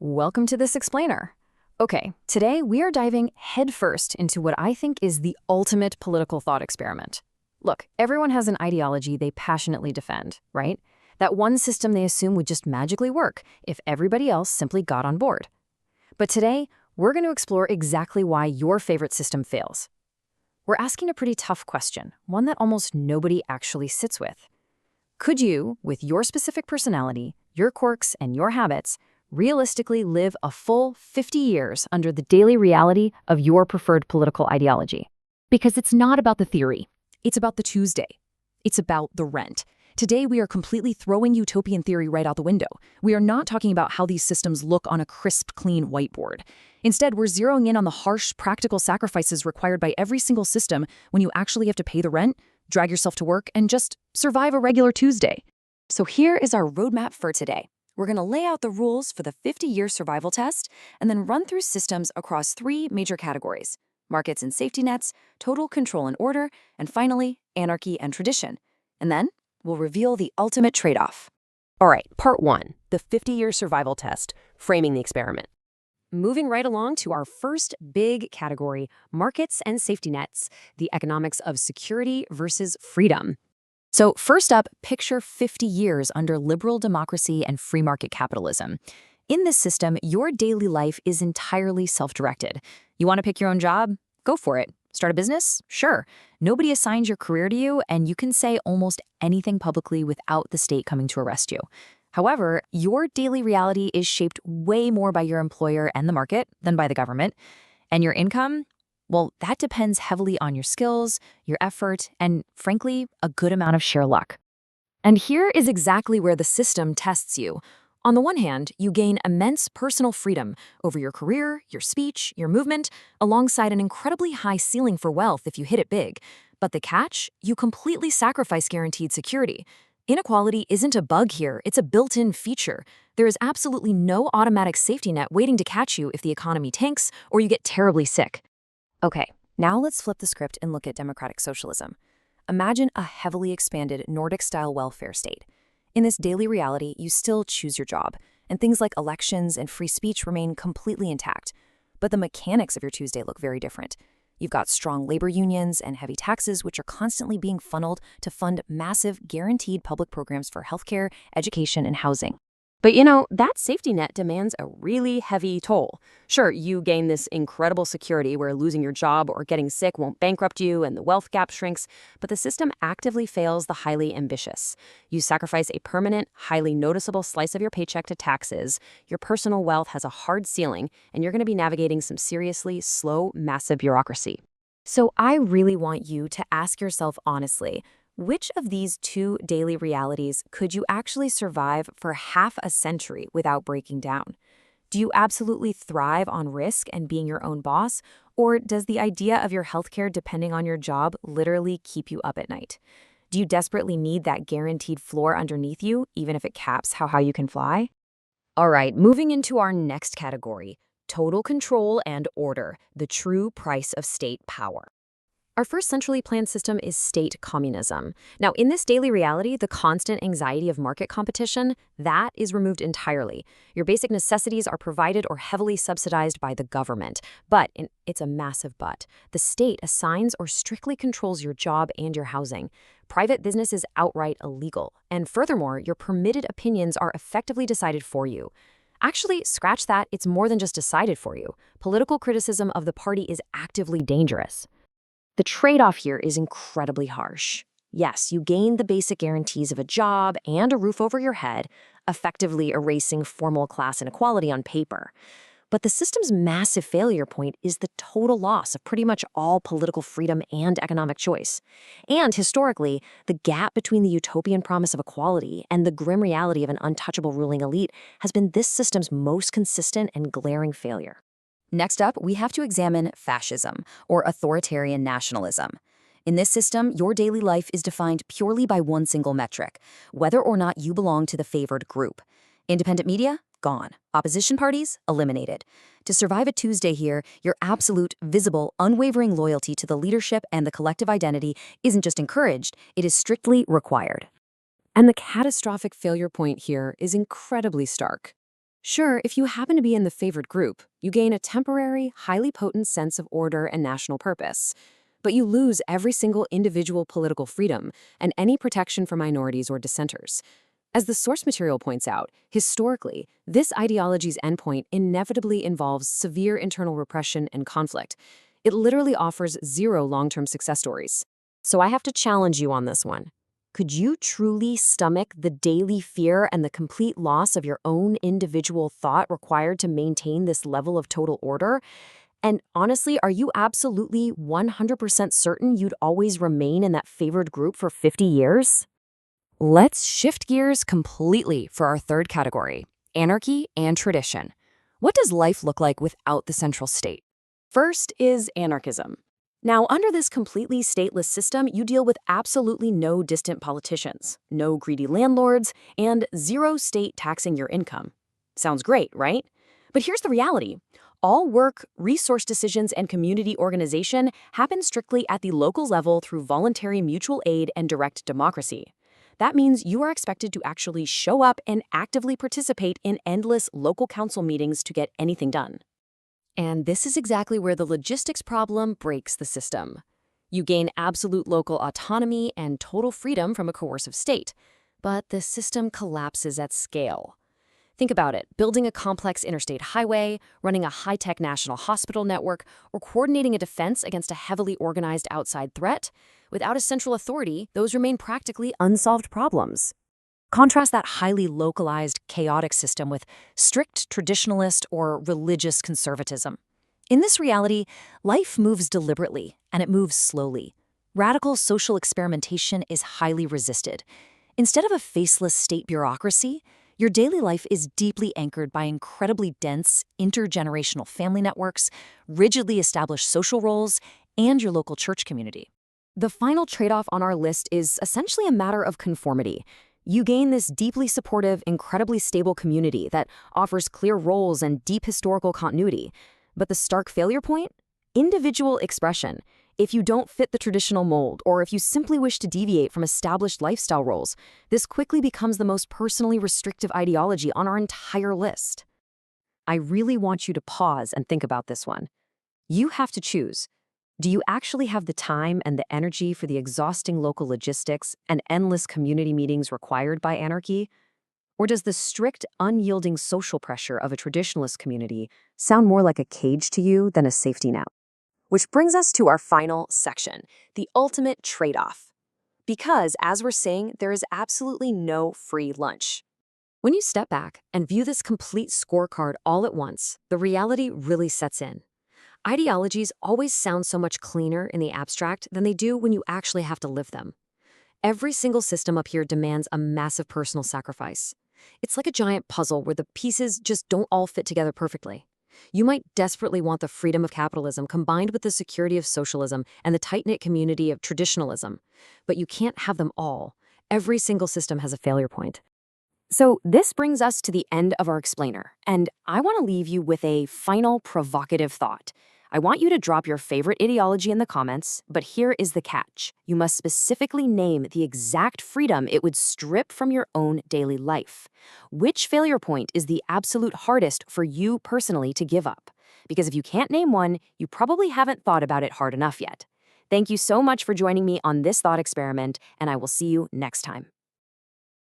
welcome to this explainer. Okay, today we are diving headfirst into what I think is the ultimate political thought experiment. Look, everyone has an ideology they passionately defend, right? That one system they assume would just magically work if everybody else simply got on board. But today, we're going to explore exactly why your favorite system fails. We're asking a pretty tough question, one that almost nobody actually sits with. Could you, with your specific personality, your quirks, and your habits, realistically live a full 50 years under the daily reality of your preferred political ideology? Because it's not about the theory. It's about the Tuesday. It's about the rent. Today, we are completely throwing utopian theory right out the window. We are not talking about how these systems look on a crisp, clean whiteboard. Instead, we're zeroing in on the harsh, practical sacrifices required by every single system when you actually have to pay the rent, drag yourself to work, and just survive a regular Tuesday. So here is our roadmap for today. We're going to lay out the rules for the 50-year survival test and then run through systems across 3 major categories: markets and safety nets, total control and order, and finally, anarchy and tradition. And then we'll reveal the ultimate trade-off. All right, part 1, the 50-year survival test, framing the experiment. Moving right along to our first big category, markets and safety nets, the economics of security versus freedom. So first up, picture 50 years under liberal democracy and free market capitalism. In this system, your daily life is entirely self-directed. You want to pick your own job? Go for it. Start a business? Sure. Nobody assigns your career to you, and you can say almost anything publicly without the state coming to arrest you. However, your daily reality is shaped way more by your employer and the market than by the government. And your income? Well, that depends heavily on your skills, your effort, and frankly, a good amount of sheer luck. And here is exactly where the system tests you. On the one hand, you gain immense personal freedom over your career, your speech, your movement, alongside an incredibly high ceiling for wealth if you hit it big. But the catch? You completely sacrifice guaranteed security. Inequality isn't a bug here, it's a built-in feature. There is absolutely no automatic safety net waiting to catch you if the economy tanks or you get terribly sick. Okay, now let's flip the script and look at democratic socialism. Imagine a heavily expanded Nordic-style welfare state. In this daily reality, you still choose your job, and things like elections and free speech remain completely intact. But the mechanics of your Tuesday look very different. You've got strong labor unions and heavy taxes, which are constantly being funneled to fund massive, guaranteed public programs for healthcare, education, and housing. But that safety net demands a really heavy toll. Sure, you gain this incredible security where losing your job or getting sick won't bankrupt you and the wealth gap shrinks, but the system actively fails the highly ambitious. You sacrifice a permanent, highly noticeable slice of your paycheck to taxes, your personal wealth has a hard ceiling, and you're going to be navigating some seriously slow, massive bureaucracy. So I really want you to ask yourself honestly, which of these 2 daily realities could you actually survive for half a century without breaking down? Do you absolutely thrive on risk and being your own boss, or does the idea of your healthcare depending on your job literally keep you up at night? Do you desperately need that guaranteed floor underneath you, even if it caps how high you can fly? All right, moving into our next category, total control and order, the true price of state power. Our first centrally planned system is state communism. Now, in this daily reality, the constant anxiety of market competition, that is removed entirely. Your basic necessities are provided or heavily subsidized by the government. But, and it's a massive but, the state assigns or strictly controls your job and your housing. Private business is outright illegal. And furthermore, your permitted opinions are effectively decided for you. Actually, scratch that, it's more than just decided for you. Political criticism of the party is actively dangerous. The trade-off here is incredibly harsh. Yes, you gain the basic guarantees of a job and a roof over your head, effectively erasing formal class inequality on paper. But the system's massive failure point is the total loss of pretty much all political freedom and economic choice. And historically, the gap between the utopian promise of equality and the grim reality of an untouchable ruling elite has been this system's most consistent and glaring failure. Next up, we have to examine fascism, or authoritarian nationalism. In this system, your daily life is defined purely by one single metric, whether or not you belong to the favored group. Independent media? Gone. Opposition parties? Eliminated. To survive a Tuesday here, your absolute, visible, unwavering loyalty to the leadership and the collective identity isn't just encouraged, it is strictly required. And the catastrophic failure point here is incredibly stark. Sure, if you happen to be in the favored group, you gain a temporary, highly potent sense of order and national purpose. But you lose every single individual political freedom and any protection for minorities or dissenters. As the source material points out, historically, this ideology's endpoint inevitably involves severe internal repression and conflict. It literally offers zero long-term success stories. So I have to challenge you on this one. Could you truly stomach the daily fear and the complete loss of your own individual thought required to maintain this level of total order? And honestly, are you absolutely 100% certain you'd always remain in that favored group for 50 years? Let's shift gears completely for our third category, anarchy and tradition. What does life look like without the central state? First is anarchism. Now, under this completely stateless system, you deal with absolutely no distant politicians, no greedy landlords, and zero state taxing your income. Sounds great, right? But here's the reality. All work, resource decisions, and community organization happen strictly at the local level through voluntary mutual aid and direct democracy. That means you are expected to actually show up and actively participate in endless local council meetings to get anything done. And this is exactly where the logistics problem breaks the system. You gain absolute local autonomy and total freedom from a coercive state, but the system collapses at scale. Think about it, building a complex interstate highway, running a high-tech national hospital network, or coordinating a defense against a heavily organized outside threat. Without a central authority, those remain practically unsolved problems. Contrast that highly localized, chaotic system with strict traditionalist or religious conservatism. In this reality, life moves deliberately, and it moves slowly. Radical social experimentation is highly resisted. Instead of a faceless state bureaucracy, your daily life is deeply anchored by incredibly dense, intergenerational family networks, rigidly established social roles, and your local church community. The final trade-off on our list is essentially a matter of conformity. You gain this deeply supportive, incredibly stable community that offers clear roles and deep historical continuity. But the stark failure point? Individual expression. If you don't fit the traditional mold, or if you simply wish to deviate from established lifestyle roles, this quickly becomes the most personally restrictive ideology on our entire list. I really want you to pause and think about this one. You have to choose. Do you actually have the time and the energy for the exhausting local logistics and endless community meetings required by anarchy? Or does the strict, unyielding social pressure of a traditionalist community sound more like a cage to you than a safety net? Which brings us to our final section, the ultimate trade-off. Because, as we're saying, there is absolutely no free lunch. When you step back and view this complete scorecard all at once, the reality really sets in. Ideologies always sound so much cleaner in the abstract than they do when you actually have to live them. Every single system up here demands a massive personal sacrifice. It's like a giant puzzle where the pieces just don't all fit together perfectly. You might desperately want the freedom of capitalism combined with the security of socialism and the tight-knit community of traditionalism, but you can't have them all. Every single system has a failure point. So this brings us to the end of our explainer, and I want to leave you with a final provocative thought. I want you to drop your favorite ideology in the comments, but here is the catch. You must specifically name the exact freedom it would strip from your own daily life. Which failure point is the absolute hardest for you personally to give up? Because if you can't name one, you probably haven't thought about it hard enough yet. Thank you so much for joining me on this thought experiment, and I will see you next time.